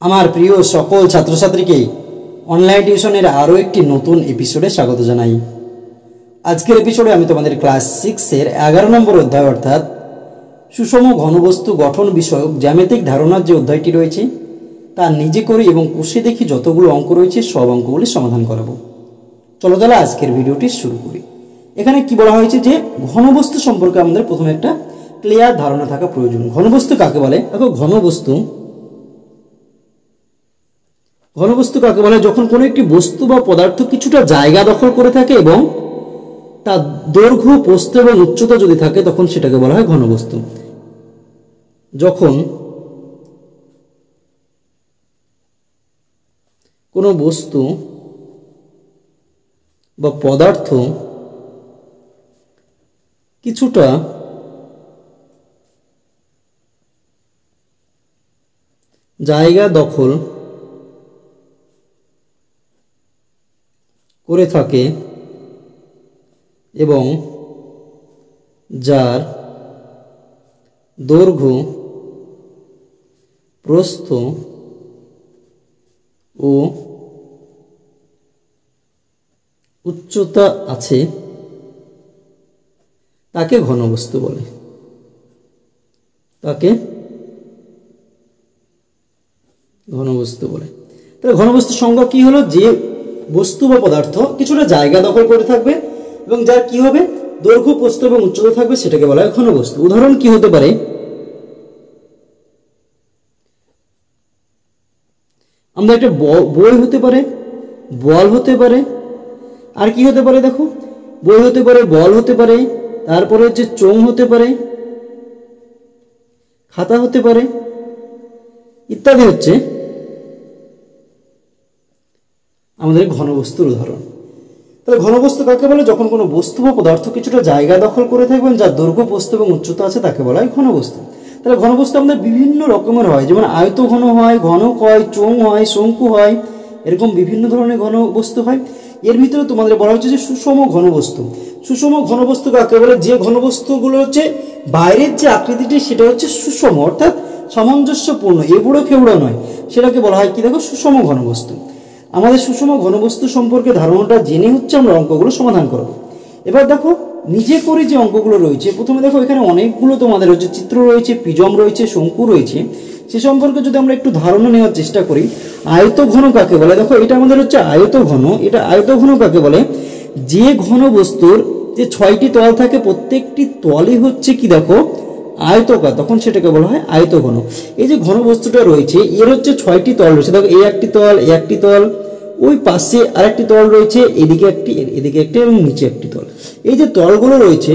আমার প্রিয় সকল ছাত্রছাত্রীকে অনলাইন টিউশনের আরও একটি নতুন এপিসোডে স্বাগত জানাই। আজকের এপিসোডে আমি তোমাদের ক্লাস 6-এর 11 নম্বর অধ্যায় অর্থাৎ সুষম ঘনবস্তু গঠন বিষয়ক জ্যামিতিক ধারণার যে অধ্যায়টি রয়েছে তা নিজে করি এবং কষে দেখি যতগুলো অঙ্ক রয়েছে সব অঙ্কগুলি সমাধান করাবো। চলো তাহলে আজকের ভিডিওটি শুরু করি। এখানে কি বলা হয়েছে যে ঘনবস্তু সম্পর্কে আমাদের প্রথমে একটা ক্লিয়ার ধারণা থাকা প্রয়োজন। ঘনবস্তু কাকে বলে? দেখো, ঘনবস্তু কাকে বলে? যখন কোনো একটি বস্তু বা পদার্থ কিছুটা জায়গা দখল করে থাকে এবং তার দৈর্ঘ্য, প্রস্থ এবং উচ্চতা যদি থাকে তখন সেটাকে বলা হয় ঘনবস্তু। যখন কোনো বস্তু বা পদার্থ কিছুটা জায়গা দখল করে থাকে এবং যার দৈর্ঘ্য, প্রস্থ ও উচ্চতা আছে তাকে ঘনবস্তু বলে। তাহলে ঘনবস্তুর সংজ্ঞা কি হলো? যে বস্তু বা পদার্থ কিছুটা জায়গা দখল করে থাকবে এবং যার কি হবে, দৈর্ঘ্য, প্রস্থ এবং উচ্চতা থাকবে, সেটাকে বলা হয় ঘনবস্তু। উদাহরণ কি হতে পারে? আমরা একটা বই হতে পারে, বল হতে পারে, আর কি হতে পারে? দেখো, বই হতে পারে, বল হতে পারে, তারপরে হচ্ছে চোঙ হতে পারে, খাতা হতে পারে, ইত্যাদি হচ্ছে আমাদের ঘনবস্তুর উদাহরণ। তাহলে ঘনবস্তু কাকে বলে? যখন কোনো বস্তু বা পদার্থ কিছুটা জায়গা দখল করে থাকবেন, যার দৈর্ঘ্য, প্রস্থ এবং উচ্চতা আছে তাকে বলা হয় ঘনবস্তু। তাহলে ঘনবস্তু আমাদের বিভিন্ন রকমের হয়, যেমন আয়ত ঘন হয়, ঘনক হয়, চোঙ হয়, শঙ্কু হয়, এরকম বিভিন্ন ধরনের ঘনবস্তু হয়। এর ভিতরে তোমাদের বলা হচ্ছে যে সুষম ঘনবস্তু। সুষম ঘনবস্তু কাকে বলে? যে ঘনবস্তুগুলো হচ্ছে বাইরের যে আকৃতিটি সেটা হচ্ছে সুষম, অর্থাৎ সামঞ্জস্যপূর্ণ, এবড়ো খেবড়ো নয়, সেটাকে বলা হয় কি? দেখো, সুষম ঘনবস্তু। আমাদের সুষম ঘনবস্তু সম্পর্কে ধারণাটা জেনে হচ্ছে আমরা অঙ্কগুলো সমাধান করব। এবার দেখো, নিজে করে যে অঙ্কগুলো রয়েছে, প্রথমে দেখো এখানে অনেকগুলো তোমাদের হচ্ছে চিত্র রয়েছে, প্রিজম রয়েছে, শঙ্কু রয়েছে, সে সম্পর্কে যদি আমরা একটু ধারণা নেওয়ার চেষ্টা করি। আয়ত ঘন কাকে বলে? দেখো, এটা আমাদের হচ্ছে আয়ত ঘন। এটা আয়ত ঘন কাকে বলে? যে ঘন বস্তুর যে 6টি তল থাকে, প্রত্যেকটি তলই হচ্ছে কি দেখো আয়তকার, তখন সেটাকে বলা হয় আয়ত ঘন। এই যে ঘন বস্তুটা রয়েছে এর হচ্ছে 6টি তল রয়েছে। দেখো, এই একটি তল, এই একটি তল, ওই পাশে আরেকটি তল রয়েছে, এদিকে একটি, এদিকে একটি এবং নিচে একটি তল। এই যে তলগুলো রয়েছে,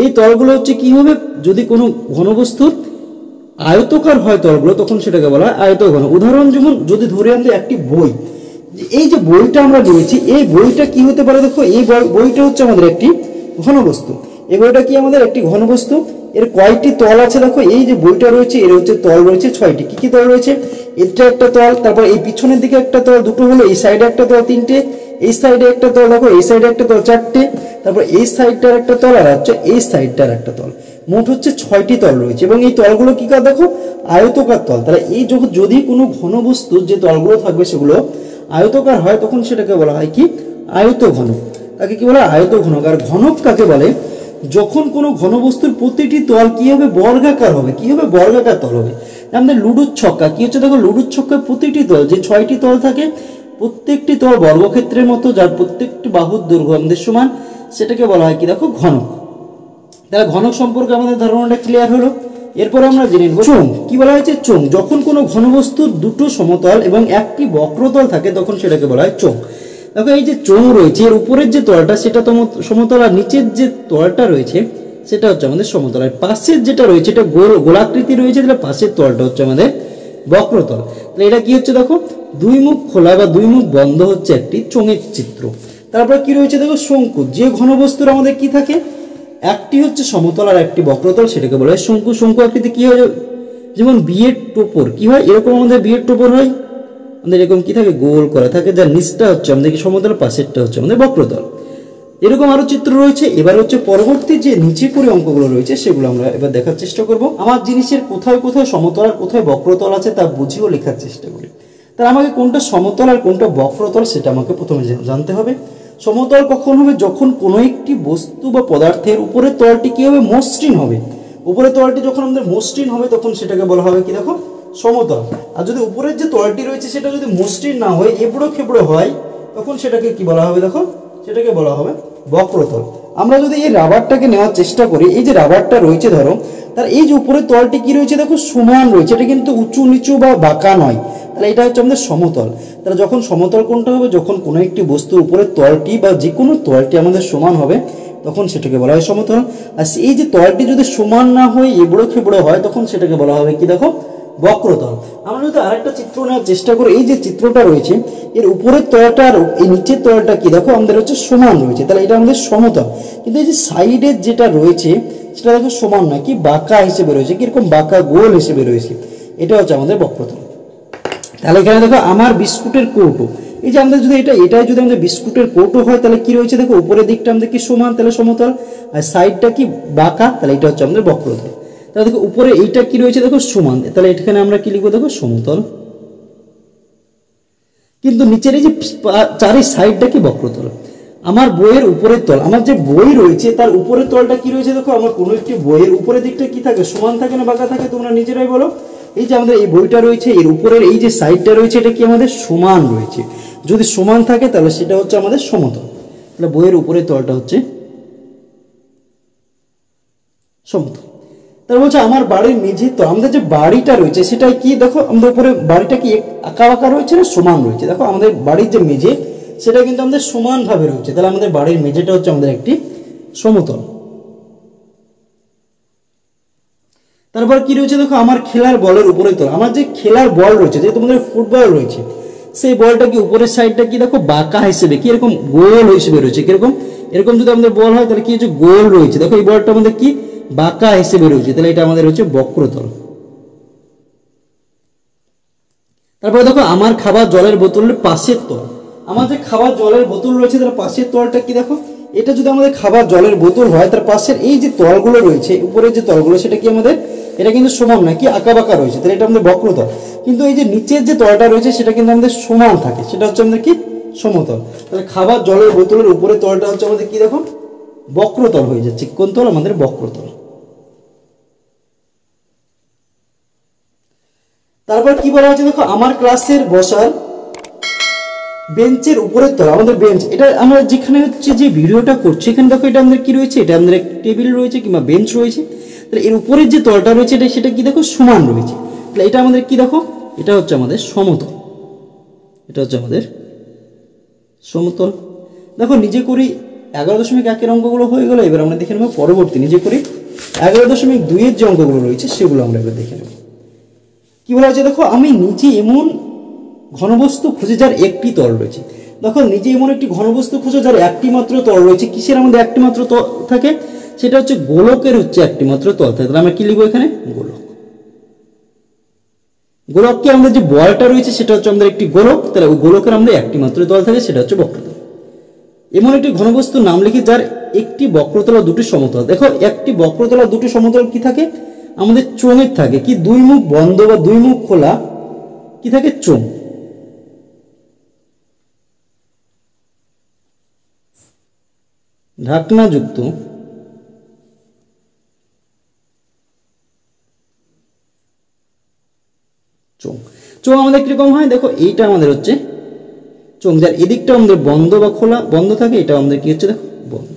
এই তলগুলো হচ্ছে কি হবে? যদি কোনো ঘনবস্তুর আয়তকার হয় তলগুলো, তখন সেটাকে বলা হয় আয়ত ঘন। উদাহরণ যেমন যদি ধরে আনতে একটি বই, এই যে বইটা আমরা নিয়েছি, এই বইটা কি হতে পারে? দেখো, এই বইটা হচ্ছে আমাদের একটি ঘনবস্তু। এই বইটা কি আমাদের একটি ঘনবস্তু। এর কয়টি তল আছে? দেখো, এই যে বইটা রয়েছে এর হচ্ছে তল রয়েছে 6টি। কি কি তল রয়েছে? এটা একটা তল, তারপর এই পিছনের দিকে একটা তল, দুটো হলো, এই সাইডে একটা তল 3টে, এই সাইডে একটা তল, দেখো এই সাইডে একটা তল 4টে, তারপর এই সাইডটার একটা তল, আর হচ্ছে এই সাইডটার একটা তল। মোট হচ্ছে 6টি তল রয়েছে এবং এই তলগুলো কি কার? দেখো, আয়তকার তল। তাহলে এই যদি কোনো ঘনবস্তুর যে তলগুলো থাকবে সেগুলো আয়তকার হয়, তখন সেটাকে বলা হয় কি? আয়ত ঘন। তাকে কি বলা হয়? আয়ত ঘনক। আর ঘনক কাকে বলে? যখন কোনো ঘনবস্তুর প্রতিটি তল কি হবে? বর্গাকার হবে। কি হবে? বর্গাকার তল হবে। আমাদের লুডুর ছক্কা কি হচ্ছে? দেখো, লুডুর ছক্কার প্রতিটি তল, যে 6টি তল থাকে, প্রত্যেকটি তল বর্গক্ষেত্রের মতো, যার প্রত্যেকটি বাহুর দৈর্ঘ্য আমাদের সমান, সেটাকে বলা হয় কি? দেখো, ঘনক। তাহলে ঘনক সম্পর্কে আমাদের ধারণাটা ক্লিয়ার হলো। এরপর আমরা জেনে নেব চোঙ। কি বলা হয়েছে? চোঙ। যখন কোনো ঘনবস্তুর দুটো সমতল এবং একটি বক্রতল থাকে তখন সেটাকে বলা হয় চোঙ। দেখো, এই যে চোঙ রয়েছে, এর উপরের যে তলটা সেটা সমতল, আর নিচের যে তলটা রয়েছে সেটা হচ্ছে আমাদের সমতল, আর পাশের যেটা রয়েছে এটা গোলাকৃতি রয়েছে, তাহলে পাশের তলটা হচ্ছে আমাদের বক্রতল। তাহলে এটা কি হচ্ছে? দেখো, দুই মুখ খোলা বা দুই মুখ বন্ধ হচ্ছে একটি চোঙের চিত্র। তারপর কি রয়েছে? দেখো, শঙ্কু। যে ঘনবস্তুর আমাদের কি থাকে? একটি হচ্ছে সমতল আর একটি বক্রতল, সেটাকে বলা হয় শঙ্কু। শঙ্কু আকৃতি কি হয়? যেমন বিয়ের টোপর কি হয়? এরকম আমাদের বিয়ের টোপর হয়, আমাদের এরকম কি থাকে? গোল করা থাকে, যার নিচটা হচ্ছে আমাদের কি সমতল, পাশেরটা হচ্ছে আমাদের বক্রতল। এরকম আরো চিত্র রয়েছে। এবার হচ্ছে পরবর্তী যে নিচে করে অঙ্কগুলো রয়েছে সেগুলো আমরা এবার দেখার চেষ্টা করব। আমার জিনিসের কোথায় কোথায় সমতল আর কোথায় বক্রতল আছে তা বুঝিয়েও লেখার চেষ্টা করি। তাহলে আমাকে কোনটা সমতল আর কোনটা বক্রতল সেটা আমাকে প্রথমে জানতে হবে। সমতল কখন হবে? যখন কোনো একটি বস্তু বা পদার্থের উপরের তলটি কি হবে? মসৃণ হবে। উপরের তলটি যখন আমাদের মসৃণ হবে তখন সেটাকে বলা হবে কি দেখো সমতল। আর যদি উপরের যে তলটি রয়েছে সেটা যদি মসৃণ না হয়, এবড়ো খেবড়ো হয়, তখন সেটাকে কি বলা হবে দেখো? সেটাকে বলা হবে বক্রতল। আমরা যদি এই রাবারটাকে নেওয়ার চেষ্টা করি, এই যে রাবারটা রয়েছে ধরো, তার এই যে উপরের তলটি কি রয়েছে দেখো সমান রয়েছে, এটা কিন্তু উঁচু নিচু বা বাঁকা নয়, তাহলে এটা হচ্ছে আমাদের সমতল। তাহলে যখন সমতল কোনটা হবে? যখন কোনো একটি বস্তুর উপরের তলটি বা যে কোনো তলটি আমাদের সমান হবে তখন সেটাকে বলা হয় সমতল। আর এই যে তলটি যদি সমান না হয়, এবড়ো খেবড়ো হয়, তখন সেটাকে বলা হবে কি দেখো বক্রতল। আমরা যদি আরেকটা চিত্র নেওয়ার চেষ্টা করি, এই যে চিত্রটা রয়েছে এর উপরের তলটা আর এই নিচের তলটা কি দেখো আমাদের হচ্ছে সমান রয়েছে, তাহলে এটা আমাদের সমতল। কিন্তু এই যে সাইডের যেটা রয়েছে সেটা দেখো সমান নয়, কি বাঁকা হিসেবে রয়েছে, কিরকম বাঁকা গোল হিসেবে রয়েছে, এটা হচ্ছে আমাদের বক্রতল। তাহলে এখানে দেখো আমার বিস্কুটের কৌটো, এই যে আমাদের যদি এটাই যদি আমাদের বিস্কুটের কৌটো হয় তাহলে কি রয়েছে দেখো উপরের দিকটা আমাদের কি সমান, তাহলে সমতল, আর সাইডটা কি বাঁকা, তাহলে এটা হচ্ছে আমাদের বক্রতল। তাহলে দেখো উপরে এইটা কি রয়েছে দেখো সমান, তাহলে এখানে আমরা কি লিখবো দেখো সমতল। কিন্তু নিচের এই যে চারি সাইডটা কি বক্রতল। আমার বইয়ের উপরের তল, আমার যে বই রয়েছে তার উপরের তলটা কি রয়েছে দেখো, আমার কোনো একটি বইয়ের উপরের দিকটা কি থাকে? সমান থাকে না বাঁকা থাকে? তোমরা নিজেরাই বলো। এই যে আমাদের এই বইটা রয়েছে এর উপরের এই যে সাইডটা রয়েছে এটা কি আমাদের সমান রয়েছে, যদি সমান থাকে তাহলে সেটা হচ্ছে আমাদের সমতল। তাহলে বইয়ের উপরের তলটা হচ্ছে সমতল। তারপর বলছে আমার বাড়ির মেঝের তল, আমাদের যে বাড়িটা রয়েছে সেটা কি দেখো আমাদের উপরে বাড়িটা কি আঁকা বাঁকা রয়েছে না সমান রয়েছে? দেখো আমাদের বাড়ির যে মেঝে সেটা কিন্তু আমাদের সমান ভাবে রয়েছে, তাহলে আমাদের বাড়ির মেঝেটা হচ্ছে আমাদের একটি সমতল। তারপর কি রয়েছে দেখো আমার খেলার বলের উপরে তল, আমার যে খেলার বল রয়েছে, যে তোমাদের ফুটবল রয়েছে, সেই বলটা কি উপরের সাইডটা কি দেখো বাঁকা হিসেবে কি এরকম গোল হিসেবে রয়েছে, কিরকম এরকম যদি আমাদের বল হয় তাহলে কি হচ্ছে গোল রয়েছে, দেখো এই বলটা আমাদের কি বাঁকা হিসেবে রয়েছে, তাহলে এটা আমাদের হচ্ছে বক্রতল। তারপরে দেখো আমার খাবার জলের বোতলের পাশের তল, আমার যে খাবার জলের বোতল রয়েছে তার পাশের তলটা কি দেখো, এটা যদি আমাদের খাবার জলের বোতল হয় তার পাশের এই যে তলগুলো রয়েছে উপরের যে তলগুলো সেটা কি আমাদের এটা কিন্তু সমান নয়, কি আঁকা বাঁকা রয়েছে, তাহলে এটা আমাদের বক্রতল। কিন্তু এই যে নিচের যে তলটা রয়েছে সেটা কিন্তু আমাদের সমান থাকে, সেটা হচ্ছে আমাদের কি সমতল। তাহলে খাবার জলের বোতলের উপরে তলটা হচ্ছে আমাদের কি দেখো বক্রতল হয়ে যাচ্ছে, কোন তল? আমাদের বক্রতল। তারপর কি বলা হচ্ছে দেখো আমার ক্লাসের বসার বেঞ্চের উপরের তল, আমাদের বেঞ্চ, এটা আমরা যেখানে হচ্ছে যে ভিডিওটা করছি এখানে দেখো এটা আমাদের কি রয়েছে, এটা আমাদের একটা টেবিল রয়েছে কিংবা বেঞ্চ রয়েছে, তাহলে এর উপরের যে তলটা রয়েছে এটা সেটা কি দেখো সমান রয়েছে, তাহলে এটা আমাদের কি দেখো এটা হচ্ছে আমাদের সমতল, এটা হচ্ছে আমাদের সমতল। দেখো নিজে করি 11.1 অঙ্কগুলো হয়ে গেল। এবার আমরা দেখে নেব পরবর্তী নিজে করি 11.2 যে অঙ্কগুলো রয়েছে সেগুলো আমরা এবার দেখে নেব। কি বলা হচ্ছে দেখো আমি নিজে এমন ঘনবস্তু খুঁজে যার একটি তল রয়েছে, দেখো নিজে এমন একটি ঘনবস্তু খুঁজে যার একটি মাত্র তল রয়েছে, কিসের আমাদের একটি মাত্র তল থাকে? সেটা হচ্ছে গোলকের হচ্ছে একটি মাত্র তল থাকে, তাহলে আমরা কি লিখবো এখানে গোলক। গোলককে আমাদের যে বলটা রয়েছে সেটা হচ্ছে আমাদের একটি গোলক, তাহলে ওই গোলকের আমাদের একটি মাত্র তল থাকে সেটা হচ্ছে বক্রতল। এমন একটি ঘনবস্তুর নাম লিখি যার একটি বক্রতল ও দুটি সমতল, দেখো একটি বক্রতল আর দুটি সমতল কি থাকে আমাদের চোঙের থাকে, কি দুই মুখ বন্ধ বা দুই মুখ খোলা কি থাকে চোঙ। ঢাকনাযুক্ত চোঙ। চোঙ আমাদের কিরকম হয় দেখো এইটা আমাদের হচ্ছে চোঙ, যার এদিকটা আমাদের বন্ধ বা খোলা বন্ধ থাকে, এটা আমাদের কি হচ্ছে দেখো বন্ধ,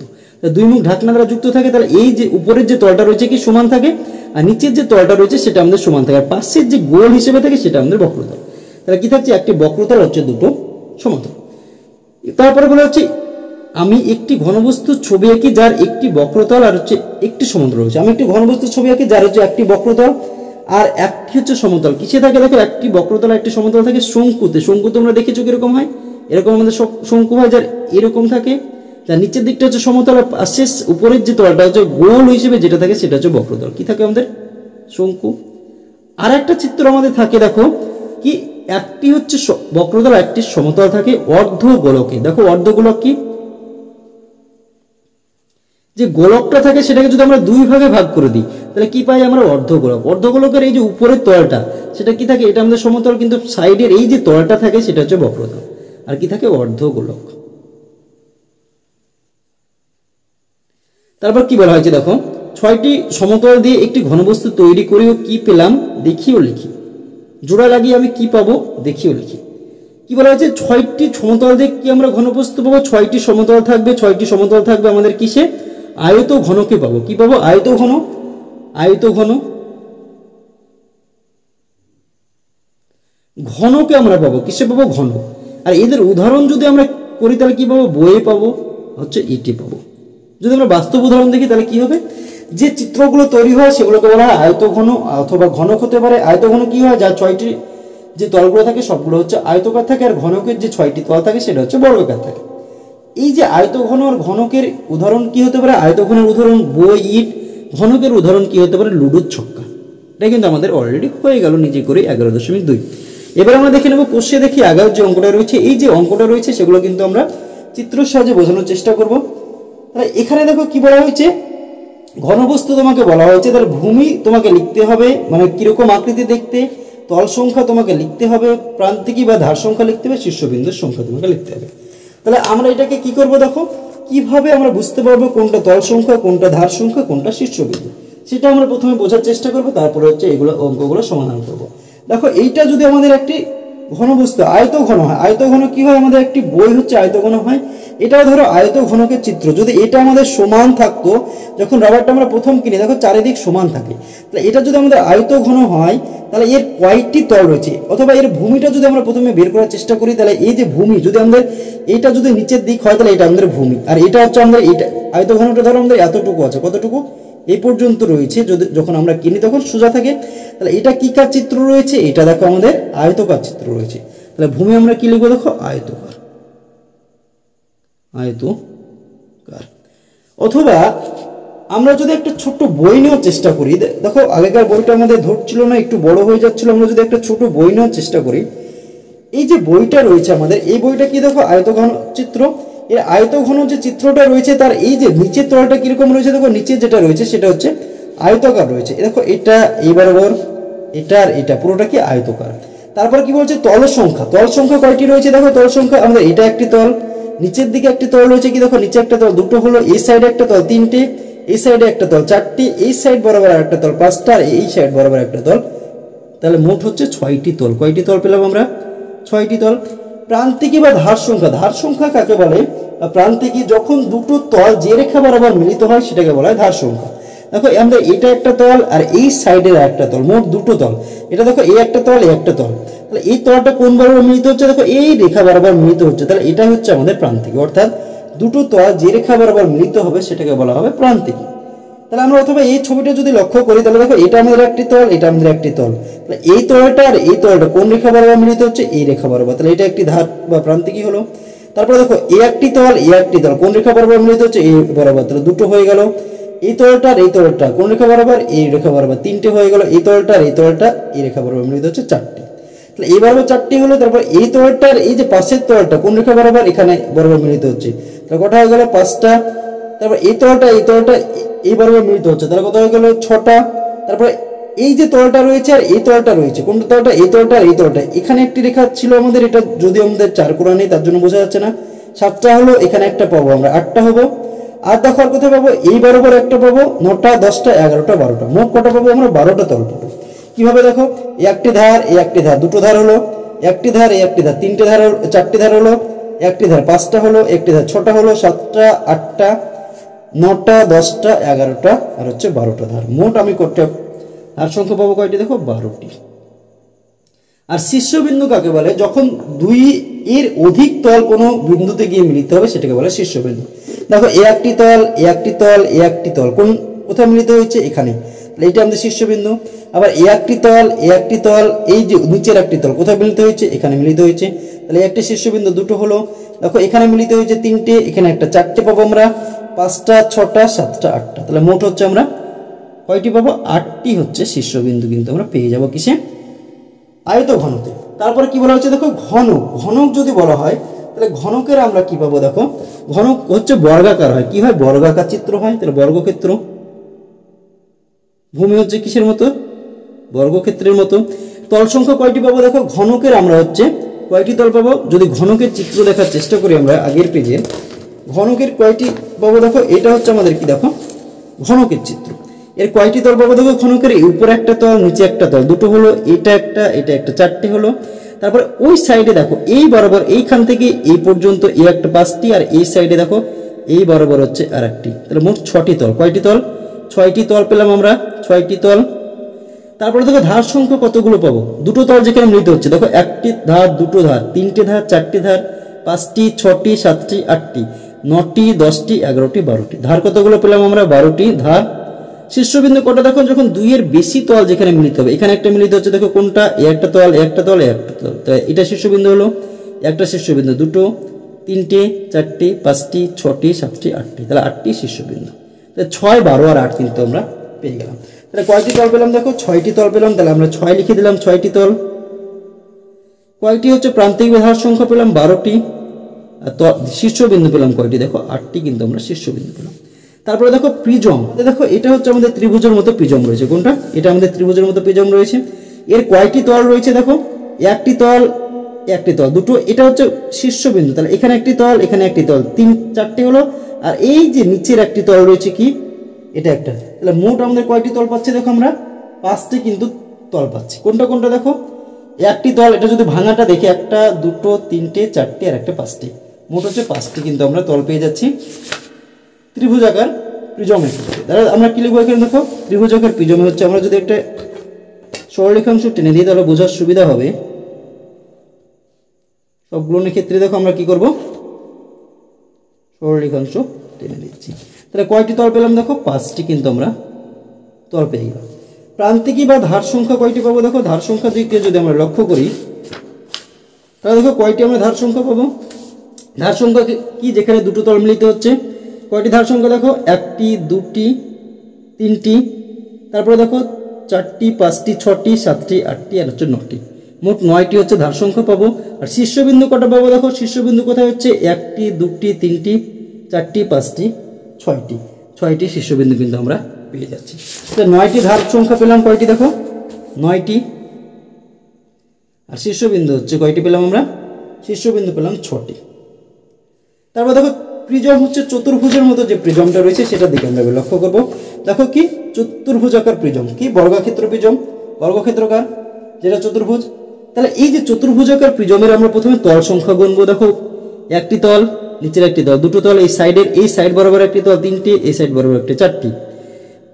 দুই মুখ ঢাকনা দ্বারা যুক্ত থাকে, তাহলে এই যে উপরের যে তলটা রয়েছে কি সমান থাকে, আর নিচের যে তলটা রয়েছে সেটা আমাদের সমান থাকে, আর পাশের যে গোল হিসেবে থাকে সেটা আমাদের বক্রতল। তাহলে কি থাকছে একটি বক্রতল হচ্ছে দুটো সমতল। তারপরে বলা হচ্ছে আমি একটি ঘনবস্তুর ছবি আঁকি যার একটি বক্রতল আর হচ্ছে একটি সমতল রয়েছে, আমি একটি ঘনবস্তুর ছবি আঁকি যার হচ্ছে একটি বক্রতল আর একটি হচ্ছে সমতল। কিসে থাকে দেখো একটি বক্রতল আর একটি সমতল থাকে শঙ্কুতে, শঙ্কু তোমরা দেখেছো কিরকম হয়, এরকম আমাদের শঙ্কু হয় যার এরকম থাকে, যার নিচের দিকটা হচ্ছে সমতল আর পাশের উপরের যে তলটা হচ্ছে গোল হিসেবে যেটা থাকে সেটা হচ্ছে বক্রতল। কি থাকে আমাদের শঙ্কু। আর একটা চিত্র আমাদের থাকে দেখো কি একটি হচ্ছে বক্রতল একটি সমতল থাকে অর্ধ গোলকে, দেখো অর্ধ গোলক কি যে গোলকটা থাকে সেটাকে যদি আমরা দুই ভাগে ভাগ করে দিই তাহলে কি পাই আমরা? অর্ধগোলক। অর্ধগোলকের এই যে উপরের তলটা সেটা কি থাকে? এটা আমাদের সমতল, কিন্তু সাইডের এই যে তলটা থাকে সেটা হচ্ছে বক্রতল। আর কি থাকে? অর্ধগোলক। তারপর কি বলা হয়েছে দেখো, 6টি সমতল দিয়ে একটি ঘনবস্তু তৈরি করেও কি পেলাম দেখিও লিখি। জোড়া লাগিয়ে আমি কি পাবো দেখিও লিখি। কি বলা হয়েছে? 6টি সমতল দিয়ে কি আমরা ঘনবস্তু পাবো? 6টি সমতল থাকবে। 6টি সমতল থাকবে আমাদের কিসে? আয়ত ঘনকে পাবো। কি পাবো? আয়ত ঘন। আয়ত ঘন ঘনকে আমরা পাবো। কিসে পাবো? ঘন। আর এদের উদাহরণ যদি আমরা করি তাহলে কি পাবো? বইয়ে পাবো হচ্ছে ইটি পাবো। যদি আমরা বাস্তব উদাহরণ দেখি তাহলে কি হবে? যে চিত্রগুলো তৈরি হয় সেগুলোকে বলা হয় আয়ত ঘন অথবা ঘনক হতে পারে। আয়ত ঘন কি হয়? যার 6টি যে তলগুলো থাকে সবগুলো হচ্ছে আয়তকার থাকে, আর ঘনকের যে 6টি তল থাকে সেটা হচ্ছে বর্গাকার থাকে। এই যে আয়ত ঘন আর ঘনকের উদাহরণ কি হতে পারে? আয়ত ঘনের উদাহরণ বই, ইট। ঘনকের উদাহরণ কি হতে পারে? লুডোর ছক্কা। এটা কিন্তু আমাদের অলরেডি হয়ে গেল নিজে করে 11.2। এবার আমরা দেখে নেব কোষে দেখি আগের যে অঙ্কটা রয়েছে। এই যে অঙ্কটা রয়েছে সেগুলো কিন্তু আমরা চিত্রের সাহায্যে বোঝানোর চেষ্টা করব। তাহলে এখানে দেখো কি বলা হয়েছে, ঘনবস্তু তোমাকে বলা হয়েছে, তাহলে ভূমি তোমাকে লিখতে হবে, মানে কিরকম আকৃতি দেখতে, তল সংখ্যা তোমাকে লিখতে হবে, প্রান্তিকী বা ধার সংখ্যা লিখতে হবে, শীর্ষবিন্দুর সংখ্যা তোমাকে লিখতে হবে। তাহলে আমরা এটাকে কি করব দেখো, কিভাবে আমরা বুঝতে পারবো কোনটা তল সংখ্যা, কোনটা ধার সংখ্যা, কোনটা শীর্ষবিন্দু, সেটা আমরা প্রথমে বোঝার চেষ্টা করব, তারপরে হচ্ছে এগুলো অঙ্কগুলো সমাধান করব। দেখো এইটা যদি আমাদের একটি ঘনবস্তু আয়ত ঘন হয়, আয়ত ঘন কি হয়? আমাদের একটি বই হচ্ছে আয়ত ঘন হয়। এটাও ধরো আয়ত ঘনকের চিত্র। যদি এটা আমাদের সমান থাকতো, যখন রাবারটা আমরা প্রথম কিনি দেখো চারিদিক সমান থাকে, তাহলে এটা যদি আমাদের আয়ত ঘন হয় তাহলে এর কয়েকটি তল রয়েছে, অথবা এর ভূমিটা যদি আমরা প্রথমে বের করার চেষ্টা করি, তাহলে এই যে ভূমি যদি আমাদের এইটা যদি নিচের দিক হয় তাহলে এটা আমাদের ভূমি, আর এটা হচ্ছে আমাদের এইটা আয়ত ঘনটা ধরো আমাদের এতটুকু আছে, কতটুকু? এই পর্যন্ত রয়েছে। যদি যখন আমরা কিনি তখন সোজা থাকে, তাহলে এটা কি কার চিত্র রয়েছে? এটা দেখো আমাদের আয়তকার চিত্র রয়েছে। তাহলে ভূমি আমরা কি লিখবো দেখো? আয়তকার। আয়তকার। অথবা আমরা যদি একটা ছোট্ট বই নেওয়ার চেষ্টা করি, দেখো আগেকার বইটা আমাদের ধরছিল না, একটু বড় হয়ে যাচ্ছিল, আমরা যদি একটা ছোট বই নেওয়ার চেষ্টা করি, এই যে বইটা রয়েছে আমাদের, এই বইটা কি দেখো আয়তঘন চিত্র। এর আয়তঘন যে চিত্রটা রয়েছে তার এই যে নিচের তলটা কিরকম রয়েছে দেখো, নিচে যেটা রয়েছে সেটা হচ্ছে আয়তকার রয়েছে। দেখো এটা এই বরাবর, এটা আর এটা পুরোটা কি আয়তকার। তারপর কি বলছে? তল সংখ্যা। তল সংখ্যা কয়টি রয়েছে দেখো? তল সংখ্যা আমাদের এটা একটি তল, নিচের দিকে একটি তল রয়েছে কি দেখো, নিচে একটা তল, দুটো হলো, এই সাইডে একটা তল, তিনটে, এই সাইডে একটা তল, চারটি, এই সাইড বরাবর একটা তল, পাঁচটা, আর এই সাইড বরাবর একটা তল। তাহলে মোট হচ্ছে 6টি তল। কয়টি তল পেলাম আমরা? 6টি তল। প্রান্তিকী বা ধার সংখ্যা। ধার সংখ্যা কাকে বলে? প্রান্তিকী যখন দুটো তল যে রেখা বরাবর মিলিত হয় সেটাকে বলা হয় ধার সংখ্যা। দেখো আমাদের এটা একটা তল আর এই সাইডের একটা তল, মোট দুটো তল। এটা দেখো এই একটা তল, এই একটা তল, তাহলে এই তলটা কোন বরাবর মিলিত হচ্ছে? দেখো এই রেখা বরাবর মিলিত হচ্ছে, তাহলে এটা হচ্ছে আমাদের প্রান্তিকী। অর্থাৎ দুটো তল যে রেখা বরাবর মিলিত হবে সেটাকে বলা হবে প্রান্তিকী। তাহলে আমরা অথবা এই ছবিটা যদি লক্ষ্য করি তাহলে দেখো এটা আমাদের একটি তল, এটা আমাদের একটি তল, তাহলে এই তলটা আর এই তলটা কোন রেখা বরাবর মিলিত হচ্ছে? এই রেখা বরাবর, তাহলে এটা একটি ধার বা প্রান্তিকী হলো। তারপরে দেখো এই একটি তল, এই একটি তল কোন রেখা বরাবর মিলিত হচ্ছে? এই বরাবর, তাহলে দুটো হয়ে গেল। এই তলটা আর এই তলটা কোন রেখা বরাবর? এই রেখা বরাবর, তিনটে হয়ে গেল। এই তলটা আর এই তলটা এই রেখা বরাবর মিলিত হচ্ছে, চারটি। তাহলে এই বরাবর চারটি হলো। তারপর এই তলটার এই যে পাশের তলটা কোন রেখা বরাবর? এখানে বরাবর মিলিত হচ্ছে, তাহলে কটা হয়ে গেল? 5টা। তারপর এই তলটা এই বরাবর মিলিত হচ্ছে, তাহলে কত হয়ে গেল? 6টা। তারপরে এই যে তলটা রয়েছে আর এই তলটা রয়েছে, কোনটা তলটা? এই তলটা আর এই তলটা, এখানে একটি রেখা ছিল আমাদের, এটা যদি আমাদের 4 করা নেই তার জন্য বোঝা যাচ্ছে না। 7টা হলো, এখানে একটা পাবো আমরা, 8টা হবো। আর দেখো আর কোথায় পাবো? এই বরাবর একটা পাবো, 9টা, 10টা, 11টা, 12টা, মোট কটা পাবো আমরা? 12টা তল পাবো। কিভাবে দেখো? এই একটি ধার, এই একটি ধার, দুটো ধার হলো, একটি ধার, এই একটি ধার, তিনটে ধার, 4টি ধার হলো, একটি ধার, 5টা হলো, একটি ধার, 6টা হলো, 7টা, 8টা, 9টা, 10টা, 11টা, আর হচ্ছে 12টা ধার। মোট আমি কটা ধার সংখ্যা পাবো? কয়টি দেখো? 12টি। আর শীর্ষবিন্দু কাকে বলে? যখন দুই এর অধিক তল কোনো বিন্দুতে গিয়ে মিলিত হবে সেটাকে বলে শীর্ষবিন্দু। দেখো এ একটি তল, এ একটি তল, এ একটি তল কোথায় মিলিত হয়েছে? এখানে, তাহলে এটা আমাদের শীর্ষবিন্দু। আবার এ একটি তল, এ একটি তল, এই যে নিচের একটি তল কোথায় মিলিত হয়েছে? এখানে মিলিত হয়েছে, তাহলে একটি শীর্ষবিন্দু, দুটো হলো। দেখো এখানে মিলিত হয়েছে 3টে, এখানে একটা, 4টে পাবো আমরা, 5টা, 6টা, 7টা, 8টা, তাহলে মোট হচ্ছে আমরা কয়টি পাবো? 8টি হচ্ছে শীর্ষবিন্দু কিন্তু আমরা পেয়ে যাবো কিসে? আয়ত ঘনতে। তারপরে কি বলা হচ্ছে দেখো ঘনক। ঘনক যদি বলা হয় তাহলে ঘনকের আমরা কি পাবো দেখো, ঘনক হচ্ছে বর্গাকার হয়, কি হয় বর্গাকার চিত্র হয়, তাহলে বর্গক্ষেত্র। ভূমি হচ্ছে কিসের মতো, বর্গক্ষেত্রের মতো। তল সংখ্যা কয়টি পাবো দেখো, ঘনকের আমরা হচ্ছে কয়টি তল পাবো, যদি ঘনকের চিত্র দেখার চেষ্টা করি আমরা আগের পেজে, ঘনকের কয়টি পাবো দেখো, এটা হচ্ছে আমাদের কি দেখো ঘনকের চিত্র। এর কয়টি তল পাবো দেখো ঘনকের, উপরে একটা তল নিচে একটা তল, দুটো হলো, এটা একটা চারটে হলো। তারপরে ওই সাইডে দেখো এই বরাবর এইখান থেকে এই পর্যন্ত এই একটা 5টি, আর এই সাইডে দেখো এই বরাবর হচ্ছে আর একটি, তাহলে মোট 6টি তল। কয়টি তল, 6টি তল পেলাম আমরা, 6টি তল। তারপরে দেখো ধার সংখ্যা কতগুলো পাবো, দুটো তল যেখানে মিলিত হচ্ছে দেখো, একটি ধার, দুটো ধার, তিনটে ধার, চারটি ধার, 5টি, 6টি, 7টি, 8টি, 9টি, 10টি, 11টি, 12টি। ধার কতগুলো পেলাম আমরা, 12টি ধার। শীর্ষবিন্দু কটা দেখো, যখন দুইয়ের বেশি তল যেখানে মিলিত হবে, এখানে একটা মিলিত হচ্ছে দেখো কোনটা, একটা তল, একটা তল, একটা তল, তাই এটা শীর্ষবিন্দু হলো, একটা শীর্ষবিন্দু, দুটো, তিনটে, 4টি, 5টি, 6টি, 7টি, 8টি, তাহলে 8টি শীর্ষবিন্দু। তাহলে 6, 12 আর 8 কিন্তু আমরা পেয়ে গেলাম। তাহলে কয়টি তল পেলাম দেখো, 6টি তল পেলাম, তাহলে আমরা 6 লিখে দিলাম, 6টি তল। কয়টি হচ্ছে প্রান্তিক ধার সংখ্যা পেলাম, 12টি। আর শীর্ষবিন্দু পেলাম কয়টি দেখো, 8টি কিন্তু আমরা শীর্ষবিন্দু পেলাম। তারপরে দেখো প্রিজম, দেখো এটা হচ্ছে আমাদের ত্রিভুজের মতো প্রিজম রয়েছে, কোনটা, এটা আমাদের ত্রিভুজের মতো প্রিজম রয়েছে। এর কয়টি তল রয়েছে দেখো, একটি তল, একটি তল, দুটো, এটা হচ্ছে শীর্ষবিন্দু, তাহলে এখানে একটি তল, এখানে একটি তল, 3, 4টি হলো। আর এই যে নিচের একটি তল রয়েছে কি, এটা একটা, তাহলে মোট আমাদের কয়টি তল পাচ্ছি দেখো, আমরা 5টি কিন্তু তল পাচ্ছি। কোনটা কোনটা দেখো, একটি তল, এটা যদি ভাঙাটা দেখি, একটা, দুটো, তিনটে, 4টি আর একটা 5টি, মোট হচ্ছে 5টি কিন্তু আমরা তল পেয়ে যাচ্ছি ত্রিভুজাকার প্রিজমের ক্ষেত্রে। তাহলে আমরা কি লিখবো এখানে দেখো, ত্রিভুজাকার প্রিজমে হচ্ছে, আমরা যদি একটা সরলরেখাংশ টেনে দিই তাহলে বোঝার সুবিধা হবে। সবগুলোর ক্ষেত্রে দেখো আমরা কি করব, সরলরেখাংশ টেনে দিচ্ছি। তাহলে কয়টি তল পেলাম দেখো, 5টি কিন্তু আমরা তল পেয়ে গেলাম। প্রান্তিকী বা ধার সংখ্যা কয়টি পাবো দেখো, ধার সংখ্যা দিকে যদি আমরা লক্ষ্য করি তাহলে দেখো কয়টি আমরা ধার সংখ্যা পাবো। ধার সংখ্যা কি, যেখানে দুটো তল মিলিত হচ্ছে। কয়টি ধার সংখ্যা দেখো, 1টি, 2টি, 3টি, তারপরে দেখো 4টি, 5টি, 6টি, 7টি, 8টি আর হচ্ছে 9টি, মোট 9টি হচ্ছে ধার সংখ্যা পাবো। আর শীর্ষবিন্দু কটা পাবো দেখো, শীর্ষবিন্দু কোথায় হচ্ছে, 1টি, 2টি, 3টি, 4টি, 5টি, 6টি, 6টি শীর্ষবিন্দু কিন্তু আমরা পেয়ে যাচ্ছি। তো 9টি ধার সংখ্যা পেলাম কয়টি দেখো, 9টি। আর শীর্ষবিন্দু হচ্ছে কয়টি পেলাম আমরা, শীর্ষবিন্দু পেলাম 6টি। তারপর দেখো প্রিজম হচ্ছে চতুর্ভুজের মতো যে প্রিজমটা রয়েছে সেটার দিকে আমরা লক্ষ্য করব। দেখো কি, চতুর্ভুজাকার প্রিজম, কি বর্গক্ষেত্র প্রিজম, বর্গক্ষেত্রকার যেটা চতুর্ভুজ। তাহলে এই যে চতুর্ভুজাকার প্রিজমের আমরা প্রথমে তল সংখ্যা গুনবো। দেখো একটি তল, নিচের একটি তল, দুটো তল, এই সাইডের এই সাইড বরাবর একটি তল, 3টি, এই সাইড বরাবর একটি, 4টি,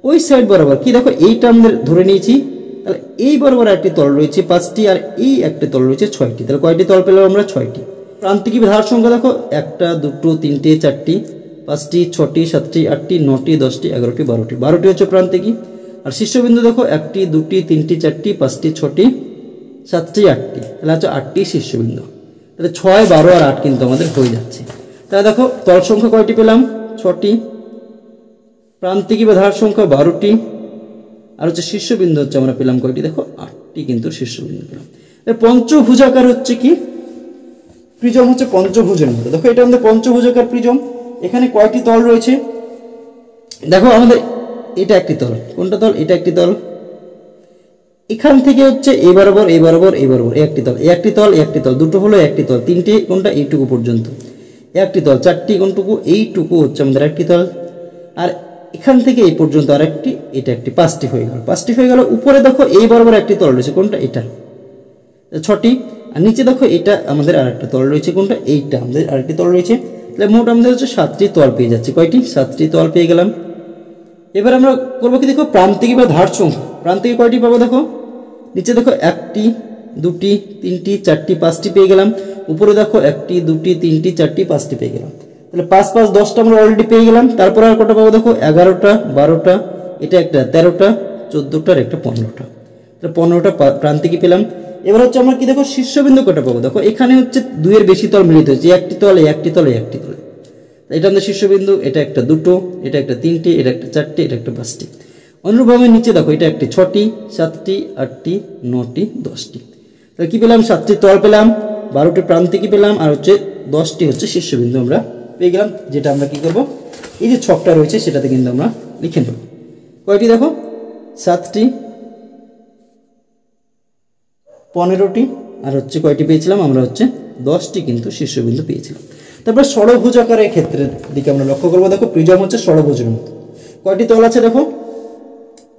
ওই সাইড বরাবর কি দেখো এইটা আমরা ধরে নিয়েছি, তাহলে এই বরাবর একটি তল রয়েছে 5টি, আর এই একটি তল রয়েছে 6টি, তাহলে কয়টি তল পেলাম আমরা, 6টি। প্রান্তিকী ধার সংখ্যা দেখো, 1টা, 2টো, 3টে, 4টি, 5টি, 6টি, 7টি, 8টি, 9টি, 10টি, 11টি, 12টি, 12টি হচ্ছে প্রান্তিকী। আর শীর্ষবিন্দু দেখো 1টি, 2টি, 3টি, 4টি, 5টি, 6টি, 7টি, 8টি, তাহলে হচ্ছে 8টি শীর্ষবিন্দু। তাহলে 6, 12 আর 8 কিন্তু আমাদের হয়ে যাচ্ছে। তাহলে দেখো তল সংখ্যা কয়টি পেলাম, 6টি, প্রান্তিকী বা ধার সংখ্যা 12টি, আর হচ্ছে শীর্ষবিন্দু হচ্ছে আমরা পেলাম কয়টি দেখো, 8টি কিন্তু শীর্ষবিন্দু পেলাম। পঞ্চভুজাকার হচ্ছে কি প্রিজম, হচ্ছে পঞ্চভুজের মতো। দেখো এটা আমাদের পঞ্চভুজাকার প্রিজম। এখানে কয়টি তল রয়েছে দেখো, আমাদের এটা একটি তল, কোনটা তল, এটা একটি তল, এখান থেকে হচ্ছে এই বরাবর, এই বরাবর, এই বরাবর একটি তল, একটি তল, একটি তল, দুটো হলো একটি তল, 3টে কোনটা, এইটুকু পর্যন্ত একটি তল, 4টি কোনটুকু, এইটুকু হচ্ছে আমাদের একটি তল, আর এখান থেকে এই পর্যন্ত আর একটি, এটা একটি, 5টি হয়ে গেল, 5টি হয়ে গেল। উপরে দেখো এই বরাবর একটি তল রয়েছে, কোনটা, এটা, 6টি। আর নিচে দেখো এটা আমাদের আরেকটা তল রয়েছে, কোনটা, এইটা আমাদের আরেকটি তল রয়েছে। তাহলে মোট আমাদের হচ্ছে 7টি তল পেয়ে যাচ্ছে। কয়টি, 7টি তল পেয়ে গেলাম। এবার আমরা করবো কি দেখো, প্রান্তিকী বা ধার সংখ্যা, প্রান্তিকী কয়টি পাবো দেখো, নিচে দেখো 1টি, 2টি, 3টি, 4টি, 5টি পেয়ে গেলাম। উপরে দেখো 1টি, 2টি, 3টি, 4টি, 5টি পেয়ে গেলাম। তাহলে 5, 5, 10টা আমরা অলরেডি পেয়ে গেলাম। তারপর আর কটা পাবো দেখো, 11টা, 12টা, এটা একটা, 13টা, 14টা, আর একটা 15টা, তাহলে 15টা প্রান্তিকী পেলাম। এবার হচ্ছে আমরা কি দেখো, শীর্ষবিন্দু কটা পাবো দেখো, এখানে হচ্ছে 2-এর বেশি তল মিলিত হচ্ছে, একটি তল, একটি তল, একটি তল, এটা আমাদের শীর্ষবিন্দু। এটা একটা, 2টো, এটা একটা, 3টে, এটা একটা, 4টে, এটা একটা, 5টি। অনুরূপভাবে নিচে দেখো এটা একটি, 6টি, 7টি, 8টি, 9টি, 10টি, তাহলে কি পেলাম, 7টি তল পেলাম, 12টি প্রান্তিকী পেলাম, আর হচ্ছে 10টি হচ্ছে শীর্ষবিন্দু আমরা পেয়ে গেলাম, যেটা আমরা কি করব, এই যে ছকটা রয়েছে সেটাতে কিন্তু আমরা লিখে নেব। কয়টি দেখো, 7টি, 15টি, আর হচ্ছে কয়টি পেয়েছিলাম আমরা, হচ্ছে 10টি কিন্তু শীর্ষবিন্দু পেয়েছিলাম। তারপর ষড়ভুজাকারের ক্ষেত্রের দিকে আমরা লক্ষ্য করবো। দেখো প্রিজম হচ্ছে ষড়ভুজের মতো, কয়টি তল আছে দেখো,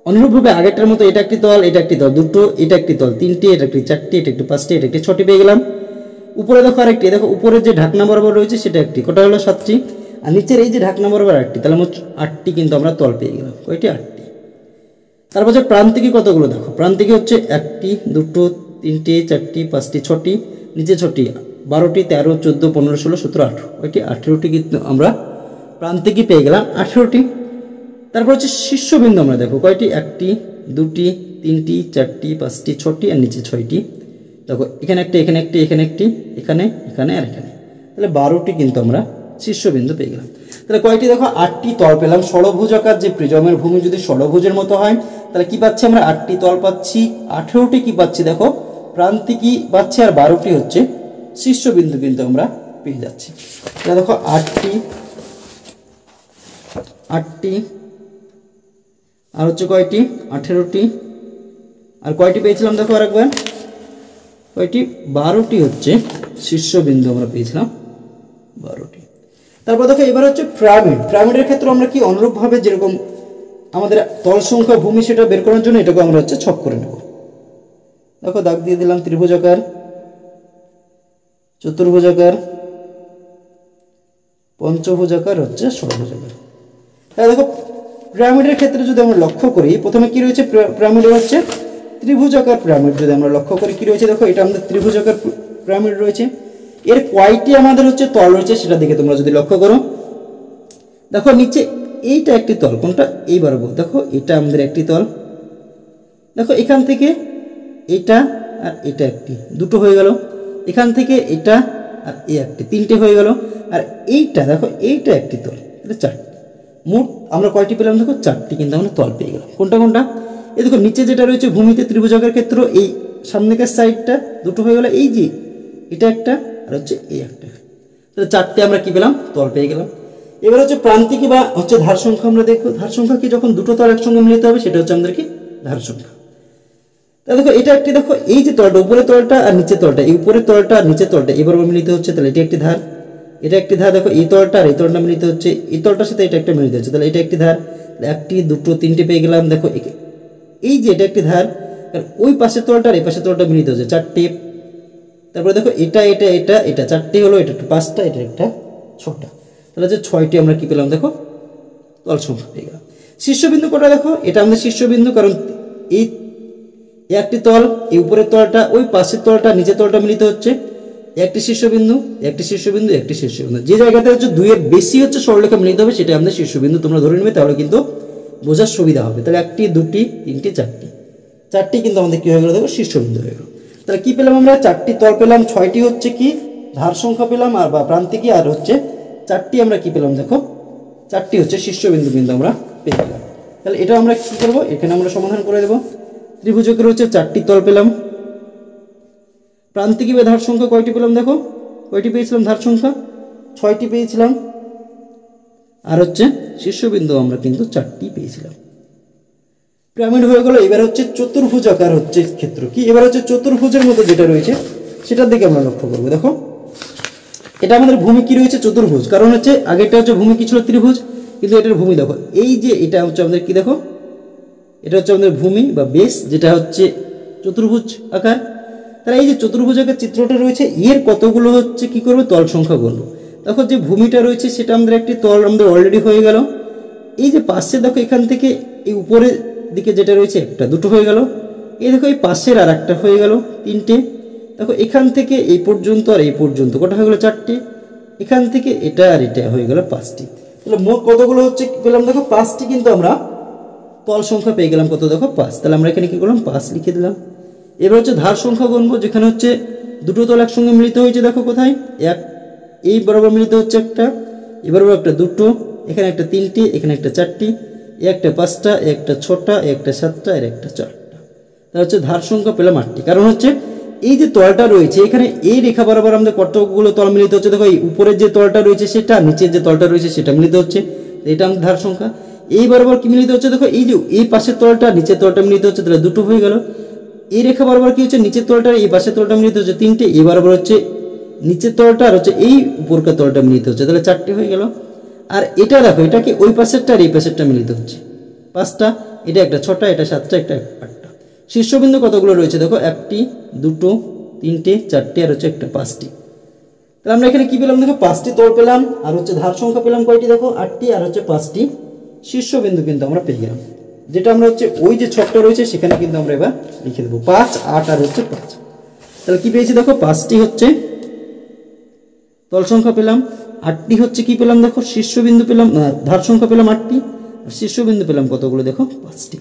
অনুরূপভাবে আগেরটার মতো এটা একটি তল, এটা একটি তল, দুটো, এটা একটি তল, 3টি, এটা একটি 4টি, এটা একটি 5টি, এটা একটি 6টি পেয়ে গেলাম। উপরে দেখো আরেকটি, দেখো উপরের যে ঢাকনা বরাবর রয়েছে সেটা একটি, কটা হলো 7টি, আর নিচের এই যে ঢাকনা বরাবর আরেকটি, তাহলে মোট 8টি কিন্তু আমরা তল পেয়ে গেলাম। কয়টি, 8টি। তারপর হচ্ছে প্রান্তিকে কতগুলো দেখো, প্রান্তিকে হচ্ছে 1টি, 2টো, 3টে, 4টি, 5টি, 6টি, নিচে 6টি, 12টি, 13, 14, 15, 16, 17, 18, কয়টি, 18টি কিন্তু আমরা প্রান্তিকে পেয়ে গেলাম, 18টি। তারপর হচ্ছে শীর্ষবিন্দু আমরা দেখো কয়টি, 1টি, 2টি, 3টি, 4টি, 5টি, 6টি, আর নিচে 6টি। দেখো এখানে একটি, এখানে একটি, এখানে একটি, এখানে, এখানে, আর এখানে, তাহলে 12টি কিন্তু আমরা শীর্ষবিন্দু পেয়ে গেলাম। তাহলে কয়টি দেখো, 8টি তল পেলাম। ষড়ভুজাকার যে প্রিজমের ভূমি যদি ষড়ভুজের মতো হয় তাহলে কি পাচ্ছি আমরা, 8টি তল পাচ্ছি, 18টি কি পাচ্ছি দেখো প্রান্তিকই পাচ্ছি, আর 12টি হচ্ছে শীর্ষবিন্দু কিন্তু আমরা পেয়ে যাচ্ছি। তাহলে দেখো 8টি, আর হচ্ছে কয়টি, 18টি, আর কয়টি পেয়েছিলাম দেখো আরেকবার, কয়টি, 12টি হচ্ছে শীর্ষবিন্দু আমরা পেয়েছিলাম, 12টি। তারপর দেখো এবার হচ্ছে পিরামিড। পিরামিডের ক্ষেত্রে আমরা কি অনুরূপভাবে যেরকম আমাদের তল সংখ্যা ভূমি সেটা বের করার জন্য এটাকে আমরা হচ্ছে ছক করে নেব। দেখো দাগ দিয়ে দিলাম ত্রিভুজাকার, চতুর্ভুজাকার, পঞ্চভুজাকার, হচ্ছে ষড়ভুজাকার। তাহলে দেখো পিরামিডের ক্ষেত্রে যদি আমরা লক্ষ্য করি, প্রথমে কি রয়েছে, পিরামিডে হচ্ছে ত্রিভুজাকার পিরামিড যদি আমরা লক্ষ্য করি কি রয়েছে দেখো, এটা আমাদের ত্রিভুজাকার পিরামিড রয়েছে। এর কয়টি আমাদের হচ্ছে তল রয়েছে সেটা দিকে তোমরা যদি লক্ষ্য করো, দেখো নিচে এইটা একটি তল, কোনটা, এইবার দেখো এটা আমাদের একটি তল। দেখো এখান থেকে এটা আর এটা একটি, দুটো হয়ে গেল। এখান থেকে এটা আর এই একটি, 3টে হয়ে গেল। আর এইটা দেখো এইটা একটি তল, এটা 4টি। মোট আমরা কয়টি পেলাম দেখো, 4টি কিন্তু আমরা তল পেয়ে গেলাম। কোনটা কোনটা, এই দেখো নিচে যেটা রয়েছে ভূমিতে ত্রিভুজাকার ক্ষেত্র, এই সামনেকার সাইডটা দুটো হয়ে গেল, এই যে এটা একটা আর হচ্ছে এই একটা, তাহলে 4টে আমরা কি পেলাম, তল পেয়ে গেলাম। এবার হচ্ছে প্রান্তিক বা হচ্ছে ধার সংখ্যা আমরা দেখবো। ধার সংখ্যা কি, যখন দুটো তল একসঙ্গে মিলিত হবে সেটা হচ্ছে আমাদের কি ধার সংখ্যা। তা দেখো এটা একটি, দেখো এই যে তলটা, উপরের তলটা আর নিচের তলটা, এই উপরের তলটা আর নিচের তলটা এবার মিলিত হচ্ছে, তাহলে এটা একটি ধার, এটা একটি ধার। দেখো এই তলটা আর এই তলটা মিলিত হচ্ছে, এই তলটার সাথে এটা একটা মিলিত হচ্ছে, তাহলে এটা একটি ধার। 1টি, 2টো, 3টে পেয়ে গেলাম। দেখো এই যে এটা একটি ধার, আর ওই পাশের তলটা আর এই পাশের তলটা মিলিত হচ্ছে, 4টে। তারপরে দেখো এটা এটা এটা এটা 4টে হলো, এটা একটা 5টা, এটা একটা 6টা, তাহলে যে 6টি আমরা কি পেলাম দেখো তল সংখ্যা পেয়ে গেলাম। শীর্ষবিন্দু কটা দেখো, এটা আমাদের শীর্ষবিন্দু, কারণ এই একটি তল, এই উপরের তলটা, ওই পাশের তলটা, নিচের তলটা মিলিত হচ্ছে, একটি শীর্ষবিন্দু, একটি শীর্ষবিন্দু, একটি শীর্ষবিন্দু। যে জায়গাতে হচ্ছে 2-এর বেশি হচ্ছে সরলরেখা মিলিত হবে সেটা আমাদের শীর্ষবিন্দু তোমরা ধরে নেবে, তাহলে কিন্তু বোঝার সুবিধা হবে। তাহলে 1টি, 2টি, 3টি, 4টি কিন্তু আমাদের কি হয়ে গেল দেখো শীর্ষবিন্দু হয়ে গেল। তাহলে কি পেলাম আমরা, 4টি তল পেলাম, 6টি হচ্ছে কি ধার সংখ্যা পেলাম আর বা প্রান্তিকী, আর হচ্ছে 4টি আমরা কি পেলাম দেখো, 4টি হচ্ছে শীর্ষবিন্দু কিন্তু আমরা পেয়ে গেলাম। তাহলে এটা আমরা কি করব, এখানে আমরা সমাধান করে দেব। ত্রিভুজাকার হচ্ছে 4টি তল পেলাম, প্রান্তিকী বা ধার সংখ্যা কয়টি পেলাম দেখো, কয়টি পেয়েছিলাম ধার সংখ্যা, 6টি পেয়েছিলাম, আর হচ্ছে শীর্ষবিন্দু আমরা কিন্তু 4টি পেয়েছিলাম। পিরামিড হয়ে গেল। এবার হচ্ছে চতুর্ভুজাকার হচ্ছে ক্ষেত্র কি, এবার হচ্ছে চতুর্ভুজের মধ্যে যেটা রয়েছে সেটার দিকে আমরা লক্ষ্য করবো। দেখো এটা আমাদের ভূমি কি রয়েছে, চতুর্ভুজ, কারণ হচ্ছে আগেরটা হচ্ছে ভূমি কি ছিল, ত্রিভুজ, কিন্তু এটার ভূমি দেখো এই যে এটা হচ্ছে আমাদের কি দেখো, এটা হচ্ছে আমাদের ভূমি বা বেস, যেটা হচ্ছে চতুর্ভুজ আকার। তাহলে এই যে চতুর্ভুজ আকার চিত্রটা রয়েছে, এর কতগুলো হচ্ছে কি করবো, তল সংখ্যা করবো। দেখো যে ভূমিটা রয়েছে সেটা আমাদের একটি তল আমাদের অলরেডি হয়ে গেল। এই যে পাশে দেখো এখান থেকে এই উপরের দিকে যেটা রয়েছে একটা, দুটো হয়ে গেল। এই দেখো এই পাশের আর একটা হয়ে গেল, 3টে। দেখো এখান থেকে এই পর্যন্ত আর এই পর্যন্ত কটা হয়ে গেল, 4টে। এখান থেকে এটা আর এটা হয়ে গেল 5টি। তাহলে মোট কতগুলো হচ্ছে পেলাম দেখো, 5টি কিন্তু আমরা তল সংখ্যা পেয়ে গেলাম। কত দেখো, 5। তাহলে আমরা এখানে কি করলাম, 5 লিখে দিলাম। এবার হচ্ছে ধার সংখ্যা গণবো, যেখানে হচ্ছে দুটো তল একসঙ্গে মিলিত হয়েছে, দেখো কোথায়, এই বরাবর মিলিত হচ্ছে একটা, এবার একটা, দুটো, এখানে একটা 3টি, এখানে একটা 4টি, একটা 5টা, একটা 6টা, একটা 7টা, এর একটা 4টা। তাহলে হচ্ছে ধার সংখ্যা পেলাম 8টি, কারণ হচ্ছে এই যে তলটা রয়েছে এখানে এই রেখা বরাবর আমাদের কতগুলো তল মিলিত হচ্ছে, দেখো এই উপরের যে তলটা রয়েছে সেটা, নিচের যে তলটা রয়েছে সেটা মিলিত হচ্ছে, এটা আমাদের ধার সংখ্যা। এই বরাবর কি মিলিত হচ্ছে, দেখো এই যে এই পাশের তলটা নিচের তলটা মিলিত হচ্ছে, তাহলে দুটো হয়ে গেল। এই রেখা বরাবর কি হচ্ছে, নিচের তলটা এই পাশের তলটা মিলিত হচ্ছে, তিনটে। এই বরাবর হচ্ছে নিচের তলটা আর হচ্ছে এই উপরকার তলটা মিলিত হচ্ছে, তাহলে চারটে হয়ে গেল। আর এটা দেখো, এটা কি ওই পাশেরটা আর এই পাশেরটা মিলিত হচ্ছে, পাঁচটা। এটা একটা ছটা, এটা সাতটা, একটা আটটা। শীর্ষবিন্দু কতগুলো রয়েছে দেখো, একটি, দুটো, তিনটে, চারটে আর হচ্ছে একটা, পাঁচটি। তাহলে আমরা এখানে কি পেলাম দেখো, পাঁচটি তল পেলাম, আর হচ্ছে ধার সংখ্যা পেলাম কয়টি দেখো, আটটি, আর হচ্ছে পাঁচটি শীর্ষবিন্দু কিন্তু আমরা পেয়ে গেলাম। যেটা আমরা হচ্ছে ওই যে ছকটা রয়েছে সেখানে কিন্তু আমরা এবার লিখে দেবো 5, 8 আর হচ্ছে 5। তাহলে কি পেয়েছি দেখো, পাঁচটি হচ্ছে তল সংখ্যা পেলাম, আটটি হচ্ছে কি পেলাম দেখো, শীর্ষবিন্দু পেলাম, ধার সংখ্যা পেলাম আটটি, আর শীর্ষবিন্দু পেলাম কতগুলো দেখো, পাঁচটি।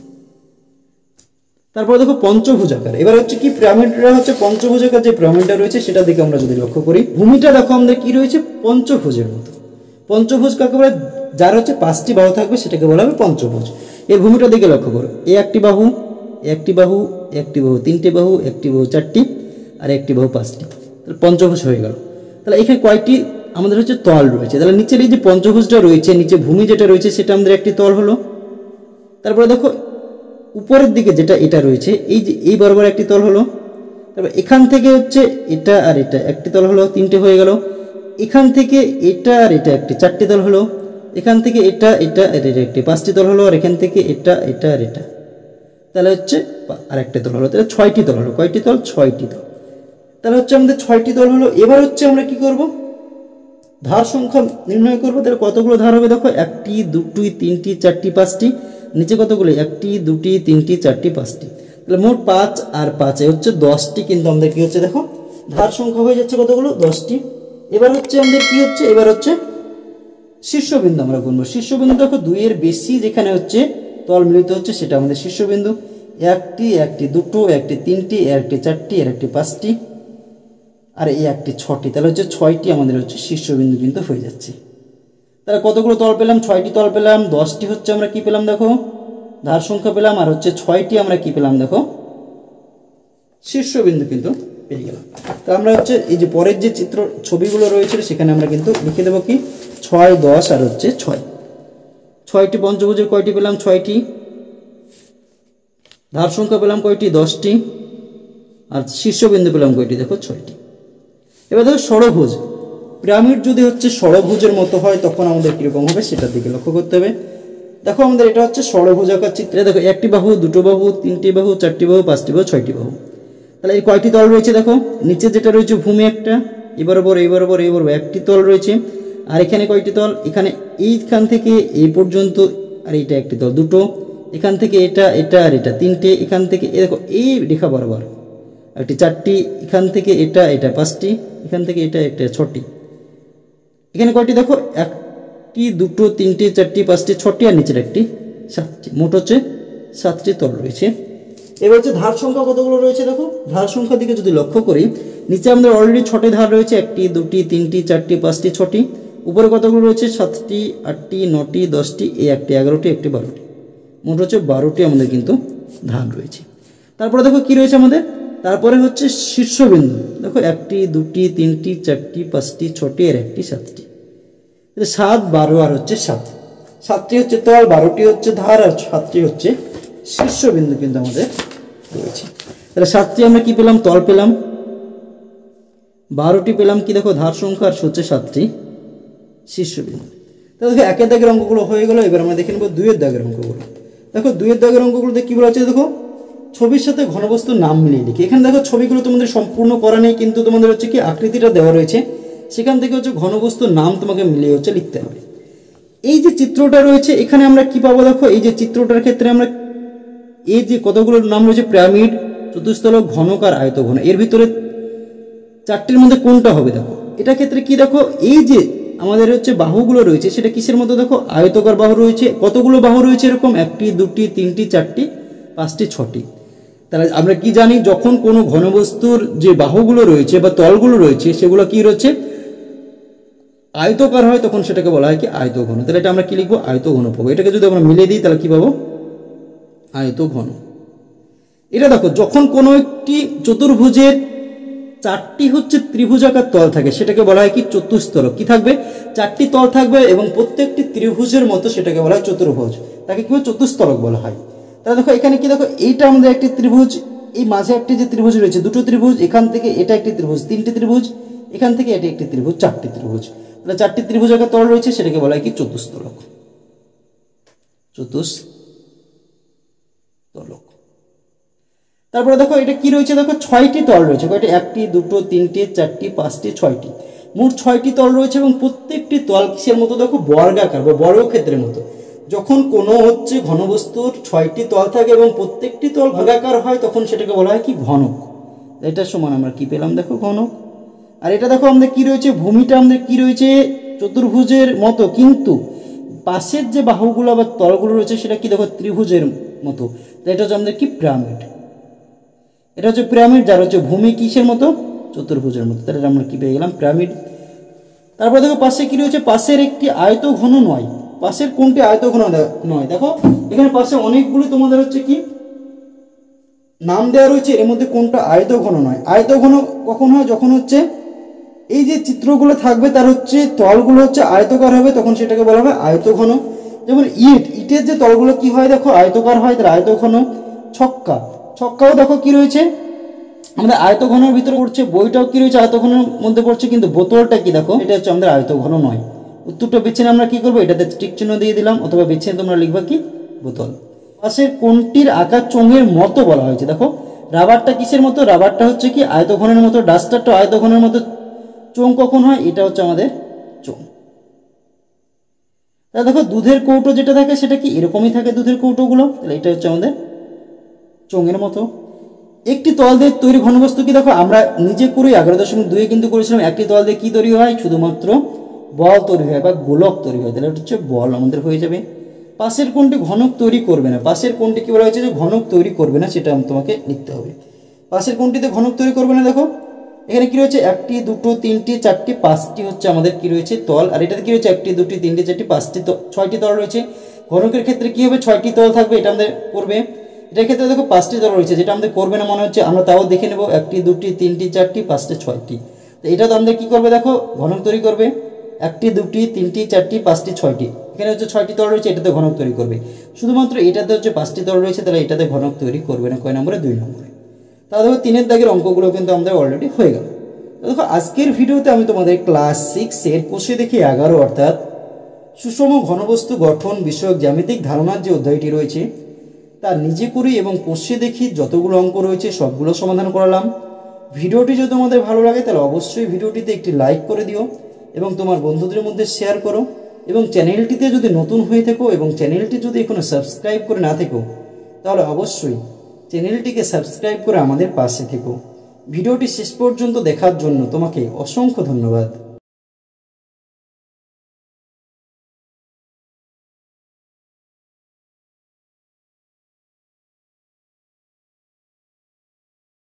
তারপর দেখো পঞ্চভুজাকার, এবার হচ্ছে কি পিরামিডটা হচ্ছে পঞ্চভুজাকার, যে পিরামিডটা রয়েছে সেটা দিকে আমরা যদি লক্ষ্য করি, ভূমিটা দেখো আমাদের কি রয়েছে, পঞ্চভুজের মতো। পঞ্চভুজ কাকে বলে, যার হচ্ছে পাঁচটি বাহু থাকবে সেটাকে বলা হবে পঞ্চভুজ। এর ভূমিটা দিকে লক্ষ্য করো, এ একটি বাহু, একটি বাহু, একটি বাহু, তিনটে বাহু, একটি বাহু চারটি, আর একটি বাহু পাঁচটি, তাহলে পঞ্চভুজ হয়ে গেল। তাহলে এখানে কয়টি আমাদের হচ্ছে তল রয়েছে, তাহলে নিচের এই যে পঞ্চভুজটা রয়েছে, নিচে ভূমি যেটা রয়েছে সেটা আমাদের একটি তল হলো। তারপরে দেখো উপরের দিকে যেটা এটা রয়েছে, এই যে এই বরাবর একটি তল হলো। তারপর এখান থেকে হচ্ছে এটা আর এটা একটি তল হলো, তিনটে হয়ে গেল। এখান থেকে এটা আর এটা একটি, চারটি তল হলো। এখান থেকে এটা এটা এটা একটি, পাঁচটি তল হলো। আর এখান থেকে এটা এটা আর এটা, তাহলে হচ্ছে আর একটা তল হলো, তাহলে ছয়টি তল হলো। কয়টি তল, ছয়টি তল। তাহলে হচ্ছে আমাদের ছয়টি তল হলো। এবার হচ্ছে আমরা কি করব, ধার সংখ্যা নির্ণয় করবো। তাহলে কতগুলো ধার হবে দেখো, একটি, দুটি, তিনটি, চারটি, পাঁচটি। নিচে কতগুলো, একটি, দুটি, তিনটি, চারটি, পাঁচটি। তাহলে মোট 5 আর 5 হচ্ছে 10টি কিন্তু আমাদের কি হচ্ছে দেখো, ধার সংখ্যা হয়ে যাচ্ছে কতগুলো, 10টি। এবার হচ্ছে আমাদের কি হচ্ছে, এবার হচ্ছে শীর্ষবিন্দু আমরা গুনবো। শীর্ষবিন্দু দেখো 2 এর বেশি যেখানে হচ্ছে তল মিলিত হচ্ছে সেটা আমাদের শীর্ষবিন্দু। একটি, একটি, দুটো, একটি, তিনটি, একটি, চারটি, আর একটি, পাঁচটি, আর এই একটি, 6টি। তাহলে হচ্ছে 6টি আমাদের হচ্ছে শীর্ষবিন্দু কিন্তু হয়ে যাচ্ছে। তাহলে কতগুলো তল পেলাম, 6টি তল পেলাম। 10টি হচ্ছে আমরা কি পেলাম দেখো, ধার সংখ্যা পেলাম। আর হচ্ছে 6টি আমরা কি পেলাম দেখো, শীর্ষবিন্দু কিন্তু পেয়ে গেলাম। তো আমরা হচ্ছে এই যে পরের যে চিত্র ছবিগুলো রয়েছে সেখানে আমরা কিন্তু লিখে দেবো কি, 6, 10 আর হচ্ছে 6। 6টি পঞ্চভুজের কয়টি পেলাম, 6টি। ধার সংখ্যা পেলাম কয়টি, 10টি। আর শীর্ষবিন্দু পেলাম কয়টি দেখো, 6টি। এবার দেখো ষড়ভুজ, পিরামিড যদি হচ্ছে ষড়ভুজের মতো হয় তখন আমাদের কিরকম হবে সেটার দিকে লক্ষ্য করতে হবে। দেখো আমাদের এটা হচ্ছে ষড়ভুজাকার চিত্রে, দেখো একটি বাহু, দুটো বাহু, তিনটি বাহু, চারটি বাহু, পাঁচটি বাহু, 6টি বাহু। তাহলে এই কয়টি তল রয়েছে দেখো, নিচে যেটা রয়েছে ভূমি একটা, এই বরাবর এই বরাবর এই বরাবর একটি তল রয়েছে। আর এখানে কয়টি তল, এখানে এইখান থেকে এই পর্যন্ত, আর এইটা একটি তল, দুটো। এখান থেকে এটা এটা আর এটা, তিনটে। এখান থেকে দেখো এই রেখা বরাবর একটি, চারটি। এখান থেকে এটা এটা, পাঁচটি। এখান থেকে এটা একটা, 6টি। এখানে কয়টি দেখো, একটি, দুটো, তিনটি, চারটি, পাঁচটি, 6টি, আর নিচের একটি, 7টি। মোট হচ্ছে 7টি তল রয়েছে। এবার হচ্ছে ধার সংখ্যা কতগুলো রয়েছে দেখো, ধার সংখ্যার দিকে যদি লক্ষ্য করি, নিচে আমাদের অলরেডি 6টি ধার রয়েছে, একটি, দুটি, তিনটি, চারটি, পাঁচটি, 6টি। উপরে কতগুলো রয়েছে, 7টি, 8টি, 9টি, 10টি, এই একটি, 11টি, একটি, 12টি। মোট হচ্ছে 12টি আমাদের কিন্তু ধার রয়েছে। তারপরে দেখো কি রয়েছে আমাদের, তারপরে হচ্ছে শীর্ষবিন্দু। দেখো একটি, দুটি, তিনটি, চারটি, পাঁচটি, 6টি, আর একটি, 7টি। 7, 12 আর হচ্ছে 7। 7টি হচ্ছে তল, 12টি হচ্ছে ধার, আর 7টি হচ্ছে শীর্ষবিন্দু কিন্তু আমাদের রয়েছে। তাহলে 7টি আমরা কি পেলাম, তল পেলাম। 12টি পেলাম কি দেখো, ধার সংখ্যা। আর হচ্ছে 7টি শীর্ষবিন্দু। তাহলে দেখো 1 এর দাগের অঙ্কগুলো হয়ে গেল। এবার আমরা দেখে নেব 2 এর দাগের অঙ্কগুলো। দেখো 2 এর দাগের অঙ্কগুলোতে কি বলা আছে দেখো, ছবির সাথে ঘনবস্তুর নাম মিলিয়ে লিখি। এখানে দেখো ছবিগুলো তোমাদের সম্পূর্ণ করা নেই, কিন্তু তোমাদের হচ্ছে কি আকৃতিটা দেওয়া রয়েছে, সেখান থেকে হচ্ছে ঘনবস্তুর নাম তোমাকে মিলিয়ে হচ্ছে লিখতে হবে। এই যে চিত্রটা রয়েছে এখানে আমরা কি পাবো দেখো, এই যে চিত্রটার ক্ষেত্রে আমরা এই যে কতগুলো নাম রয়েছে, পিরামিড, চতুস্তলক, ঘনক, আয়তঘন। এর ভিতরে 4টির মধ্যে কোনটা হবে দেখো, এটা ক্ষেত্রে কি দেখো, এই যে আমাদের হচ্ছে বাহুগুলো রয়েছে সেটা কিসের মতো দেখো, আয়তকার বাহু রয়েছে। কতগুলো বাহু রয়েছে এরকম, 1টি, 2টি, 3টি, 4টি, 5টি, 6টি। তাহলে আমরা কি জানি, যখন কোনো ঘনবস্তুর যে বাহুগুলো রয়েছে বা তলগুলো রয়েছে সেগুলো কি রয়েছে, আয়তকার হয়, তখন সেটাকে বলা হয় কি আয়তঘন। তাহলে এটা আমরা কি লিখবো, আয়তঘন পাবো। এটাকে যদি আমরা মিলিয়ে দিই তাহলে কি পাবো, আয়তঘন। এটা দেখো যখন কোনো একটি চতুর্ভুজের চারটি হচ্ছে ত্রিভুজাকার তল থাকে সেটাকে বলা হয় কি চতুস্তলক। কি থাকবে? চারটি তল থাকবে এবং প্রত্যেকটি ত্রিভুজের মতো সেটাকে বলা হয় চতুর্ভুজ, তাকে কি চতুস্তলক বলা হয়। তাহলে দেখো এখানে কি, দেখো এইটা আমাদের একটি ত্রিভুজ, এই মাঝে একটি যে ত্রিভুজ রয়েছে, দুটো ত্রিভুজ, এখান থেকে এটা একটি ত্রিভুজ, তিনটি ত্রিভুজ, এখান থেকে এটি একটি ত্রিভুজ, চারটি ত্রিভুজ। তাহলে চারটি ত্রিভুজাকার তল রয়েছে সেটাকে বলা হয় কি চতুস্তলক, চতুস্তলক। তারপরে দেখো এটা কি রয়েছে, দেখো ছয়টি তল রয়েছে, কয়টি? একটি, দুটো, তিনটে, চারটি, পাঁচটি, ছয়টি, মোট ছয়টি তল রয়েছে এবং প্রত্যেকটি তল কিসের মতো? দেখো বর্গাকার বা বর্গক্ষেত্রের মতো। যখন কোনো হচ্ছে ঘনবস্তুর ছয়টি তল থাকে এবং প্রত্যেকটি তল বর্গাকার হয় তখন সেটাকে বলা হয় কি ঘনক। এটার সমান আমরা কি পেলাম? দেখো ঘনক। আর এটা দেখো আমাদের কি রয়েছে, ভূমিটা আমাদের কি রয়েছে? চতুর্ভুজের মতো, কিন্তু পাশের যে বাহুগুলো বা তলগুলো রয়েছে সেটা কি? দেখো ত্রিভুজের মতো। এটা হচ্ছে আমাদের কি পিরামিড। এটা হচ্ছে পিরামিড, যার হচ্ছে ভূমি কিসের মতো? চতুর্ভুজের মতো। তাহলে আমরা কি পেয়ে গেলাম? পিরামিড। তারপরে দেখো পাশে কি রয়েছে, পাশের একটি আয়তঘন নয়। পাশের কোনটি আয়তঘন নয়? দেখো এখানে পাশে অনেকগুলো তোমাদের হচ্ছে কি নাম দেওয়া রয়েছে, এর মধ্যে কোনটা আয়তঘন নয়? আয়তঘন কখন হয়? যখন হচ্ছে এই যে চিত্রগুলো থাকবে তার হচ্ছে তলগুলো হচ্ছে আয়তকার হবে, তখন সেটাকে বলা হবে আয়তঘন। যেমন ইটের যে তলগুলো কি হয়? দেখো আয়তকার হয়, তার আয়তঘন। ছক্কাও দেখো কি রয়েছে আমাদের আয়তঘনের ভিতরে পড়ছে, বইটাও কি রয়েছে আয়তঘনের মধ্যে পড়ছে, কিন্তু বোতলটা কি দেখো এটা হচ্ছে আমাদের আয়তঘন নয়। উত্তরটা বেছে আমরা কি করবো? এটাতে টিক চিহ্ন দিয়ে দিলাম, অথবা বেছে তোমরা লিখবা কি বোতল। পাশে কোনটির আকার চোঙের মতো বলা হয়েছে? দেখো রাবারটা কিসের মতো? রাবারটা হচ্ছে কি আয়তঘনের মতো, ডাস্টারটা আয়তঘনের মতো। চোঙ কখন হয়? এটা হচ্ছে আমাদের চোঙ। তাহলে দেখো দুধের কৌটো যেটা থাকে সেটা কি এরকমই থাকে, দুধের কৌটোগুলো। তাহলে এটা হচ্ছে আমাদের চোঙের মতো। একটি তল দিয়ে তৈরি ঘনবস্তু কি? দেখো আমরা নিজে করে 11.2 কিন্তু করেছিলাম, একটি তল দিয়ে কি তৈরি হয়? শুধুমাত্র বল তৈরি হয় বা গোলক তৈরি হয়। তাহলে এটা হচ্ছে বল আমাদের হয়ে যাবে। পাশের কোনটি ঘনক তৈরি করবে না? পাশের কোনটি কি বলা হয়েছে যে ঘনক তৈরি করবে না, সেটা তোমাকে লিখতে হবে। পাশের কোনটিতে ঘনক তৈরি করবে না? দেখো এখানে কি রয়েছে, একটি, দুটো, তিনটি, চারটি, পাঁচটি হচ্ছে আমাদের কি রয়েছে তল। আর এটাতে কি রয়েছে, একটি, দুটি, তিনটি, চারটি, পাঁচটি, ছয়টি তল রয়েছে। ঘনকের ক্ষেত্রে কি হবে? ছয়টি তল থাকবে, এটা আমাদের করবে। এটার ক্ষেত্রে দেখো পাঁচটি তল রয়েছে, যেটা আমাদের করবে না মনে হচ্ছে, আমরা তাও দেখে নেব। একটি, দুটি, তিনটি, চারটি, পাঁচটি, ছয়টি। তো এটা তো আমাদের কি করবে? দেখো ঘনক তৈরি করবে। একটি, দুটি, তিনটি, চারটি, পাঁচটি, ছয়টি, এখানে হচ্ছে ছয়টি তল রয়েছে, এটাতে ঘনক তৈরি করবে। শুধুমাত্র এটাতে হচ্ছে পাঁচটি তল রয়েছে, তাহলে এটাতে ঘনক তৈরি করবে না। কয় নম্বরে? 2 নম্বরে। তাহলে দেখো 3 দাগের অঙ্কগুলো কিন্তু আমাদের অলরেডি হয়ে গেল। দেখো আজকের ভিডিওতে আমি তোমাদের ক্লাস 6-এর কোষে দেখি 11 অর্থাৎ সুষম ঘনবস্তু গঠন বিষয়ক জ্যামিতিক ধারণার যে অধ্যায়টি রয়েছে তার নিজে করি এবং কোষে দেখি যতগুলো অঙ্ক রয়েছে সবগুলো সমাধান করালাম। ভিডিওটি যদি তোমাদের ভালো লাগে তাহলে অবশ্যই ভিডিওটিতে একটি লাইক করে দিও এবং তোমার বন্ধুদের মধ্যে শেয়ার করো। এবং চ্যানেলটিতে যদি নতুন হয়ে থাকো এবং চ্যানেলটি যদি এখনো সাবস্ক্রাইব করে না থাকো তাহলে অবশ্যই চ্যানেলটিকে সাবস্ক্রাইব করে আমাদের পাশে থেকো। ভিডিওটি শেষ পর্যন্ত দেখার জন্য তোমাকে অসংখ্য ধন্যবাদ।